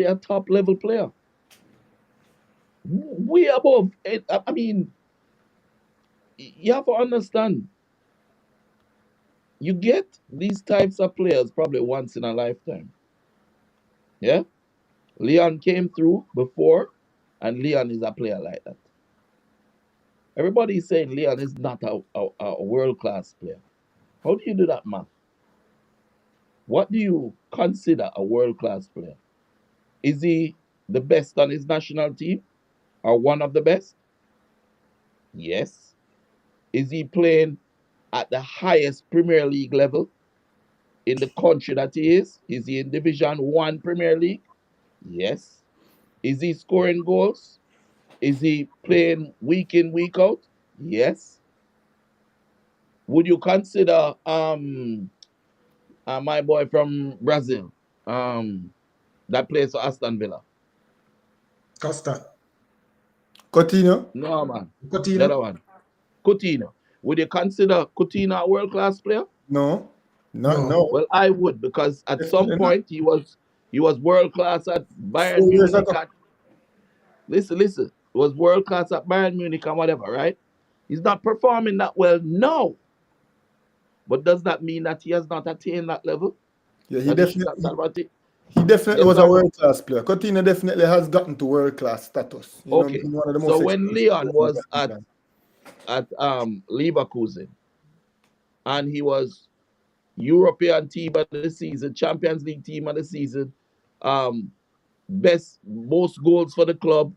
a top level player. Way above. I mean, you have to understand. You get these types of players probably once in a lifetime. Yeah, Leon came through before, and Leon is a player like that. Everybody is saying Leon is not a world class player. How do you do that math? What do you consider a world class player? Is he the best on his national team or one of the best? Yes. Is he playing at the highest Premier League level in the country that he is? Is he in Division 1 Premier League? Yes. Is he scoring goals? Is he playing week in, week out? Yes. Would you consider my boy from Brazil that plays for Aston Villa? Costa. Coutinho? No, man. The Coutinho. other one. Coutinho. Would you consider Coutinho a world class player? No. Not No. no. Well, I would because at some Definitely not. point he was world class at Bayern 4 years Munich. ago. Listen, was world class at Bayern Munich and whatever, right? He's not performing that well, no. But does that mean that he has not attained that level? Yeah, That he should not talk about it? he definitely Yes was a or no? world class player. Coutinho definitely has gotten to world class status. You know, Okay. being one of the So most when expensive Leon players in was the time. at Leverkusen and he was European team of the season, Champions League team of the season, um, best most goals for the club,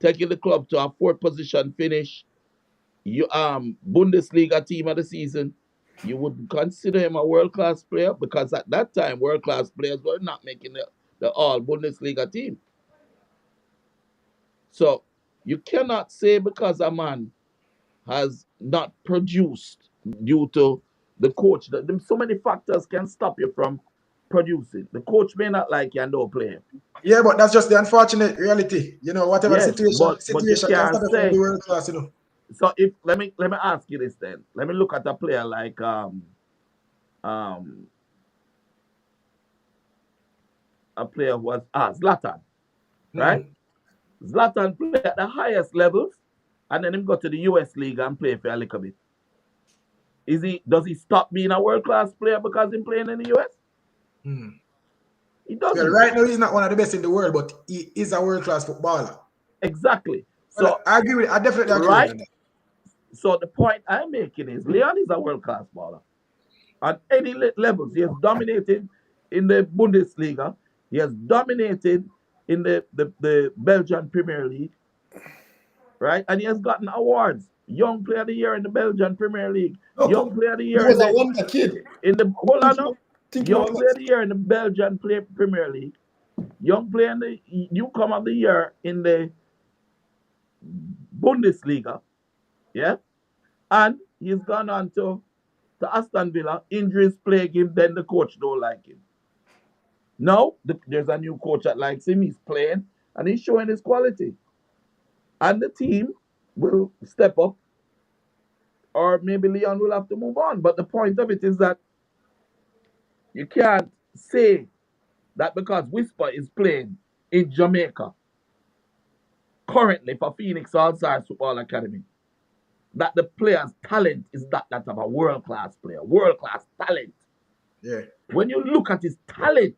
taking the club to a fourth position finish, you Bundesliga team of the season, you would consider him a world class player because at that time world class players were not making the all Bundesliga team. So you cannot say because a man has not produced due to the coach. So many factors can stop you from producing. The coach may not like you and don't play him. Yeah, but that's just the unfortunate reality. You know, whatever the Yes, situation, but you situation can can't start from the say. world class, you know. So if let me ask you this then. Let me look at a player like um a player who was Zlatan, right? Mm. Zlatan play at the highest levels, and then him go to the US League and play for a little bit. Does he stop being a world class player because he's playing in the US? Mm. He Well, doesn't. right now he's not one of the best in the world, but he is a world class footballer. Exactly. Well, So I agree with. I definitely agree with right. that. So the point I'm making is Leon is a world class baller on any levels. He has dominated in the Bundesliga. He has dominated in the Belgian Premier League, right? And he has gotten awards. Young Player of the Year in the Belgian Premier League. No, Young Player of the he Year was a wonder kid. in the hold on now. Thinking Young about Player of next. the Year in the Belgian Premier League. Young Player in the Newcomer of the Year in the Bundesliga. Yeah, and he's gone on to Aston Villa. Injuries plague him, then the coach don't like him. Now there's a new coach that likes him. He's playing and he's showing his quality. And the team will step up, or maybe Leon will have to move on. But the point of it is that you can't say that because Whisper is playing in Jamaica currently for Phoenix All Stars Football Academy, that the player's talent is that of a world class player, world class talent. Yeah. When you look at his talent,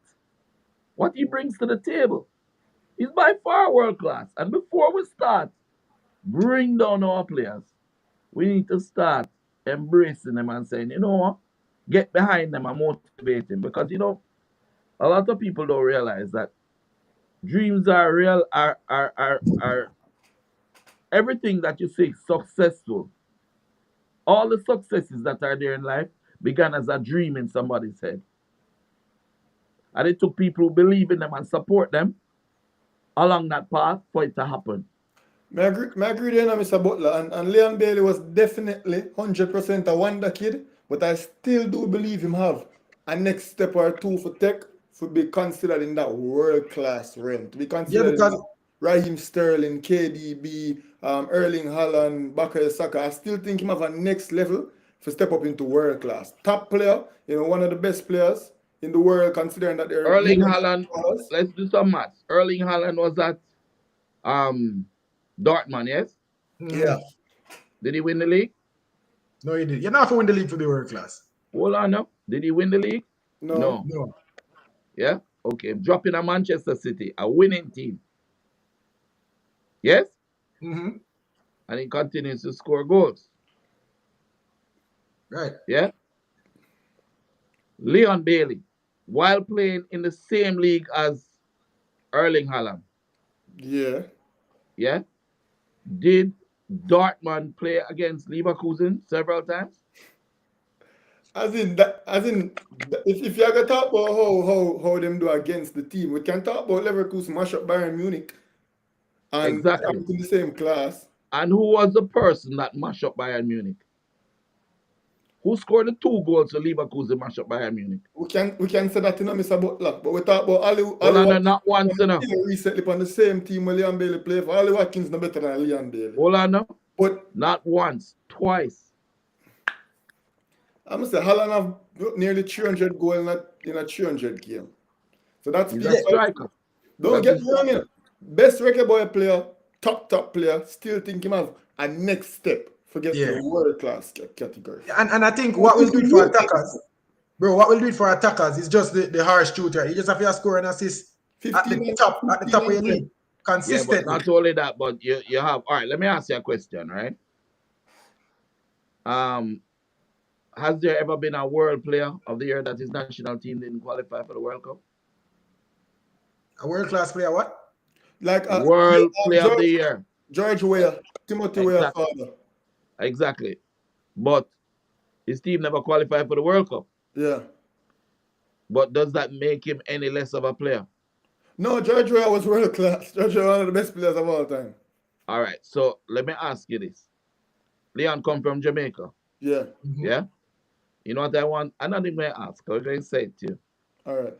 what he brings to the table, he's by far world class. And before we start bring down our players, we need to start embracing them and saying, you know what, get behind them and motivate them. Because a lot of people don't realize that dreams are real, are everything that you say successful. All the successes that are there in life began as a dream in somebody's head. And it took people who believe in them and support them along that path for it to happen. I agree there, Mr. Butler. And Leon Bailey was definitely 100% a wonder kid, but I still do believe him have a next step or two for tech to be considered in that world class realm. To be Yeah, considered in because that Raheem Sterling, KDB, Erling Haaland, Bakary Saka. I still think him have a next level to step up into world class. Top player, one of the best players in the world, considering that they're Erling millions Haaland, of dollars. let's do some maths. Erling Haaland was at um Dortmund, yes? Mm-hmm. Yeah. Did he win the league? No, he did. You're not to win the league to be world class. Hold on now. Did he win the league? No. No. No. Yeah? Okay. Dropping a Manchester City, a winning team. Yes? Mm-hmm. And he continues to score goals. Right. Yeah? Leon Bailey, while playing in the same league as Erling Haaland, Yeah. yeah, did Dortmund play against Leverkusen several times? If you're gonna talk about how them do against the team, we can talk about Leverkusen mash up Bayern Munich and Exactly. in the same class. And who was the person that mashed up Bayern Munich? Who scored the 2 goals for Leverkusen mash up Bayern Munich? We can say that, Mr. Butler, but we talk about Well, Ali I know Watkins not once, you know. recently on the same team where Leon Bailey play for. Ali Watkins no better than Leon Bailey. Hold on now. But Not once, twice. I must say Haaland have nearly 300 goals in a 300 game. So that He's speaks a Yeah. for itself. striker. Don't That's get his me wrong here. Best record boy player, top player, still think him have a next step for get to Yeah. the world class category. And I think what will do it for attackers, bro, what will do it for attackers is just the harsh truth, right? You just have to score and assist at 15 the top of your and 10. league Yeah, but consistently. not only that, but you have. All right, let me ask you a question, right? Um, has there ever been a world player of the year that his national team didn't qualify for the World Cup? A world class player, what? Like World player of the year. George Weah, Timothy Weah Exactly. father. Exactly. But his team never qualified for the World Cup. Yeah. But does that make him any less of a player? No, George Weah was world class. George Weah one of the best players of all time. All right. So let me ask you this. Leon come from Jamaica. Yeah. Mm-hmm. Yeah? You know what I want? I'm not even going to ask. I'm going to say it to you. All right.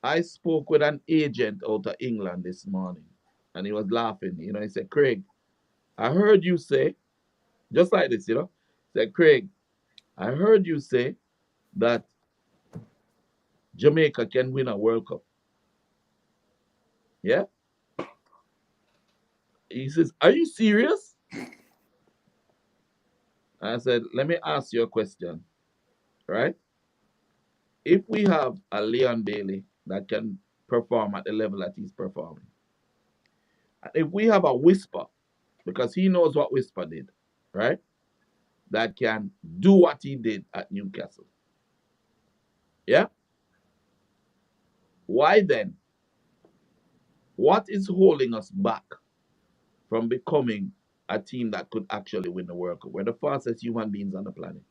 I spoke with an agent out of England this morning, and he was laughing. You know, he said, Craig, I heard you say, just like this, you know, he said, Craig, I heard you say that Jamaica can win a World Cup. Yeah? He says, are you serious? I said, let me ask you a question, right? If we have a Leon Bailey that can perform at the level that he's performing, and if we have a Whisper, because he knows what Whisper did, right? That can do what he did at Newcastle. Yeah? Why then? What is holding us back from becoming a team that could actually win the World Cup? We're the fastest human beings on the planet.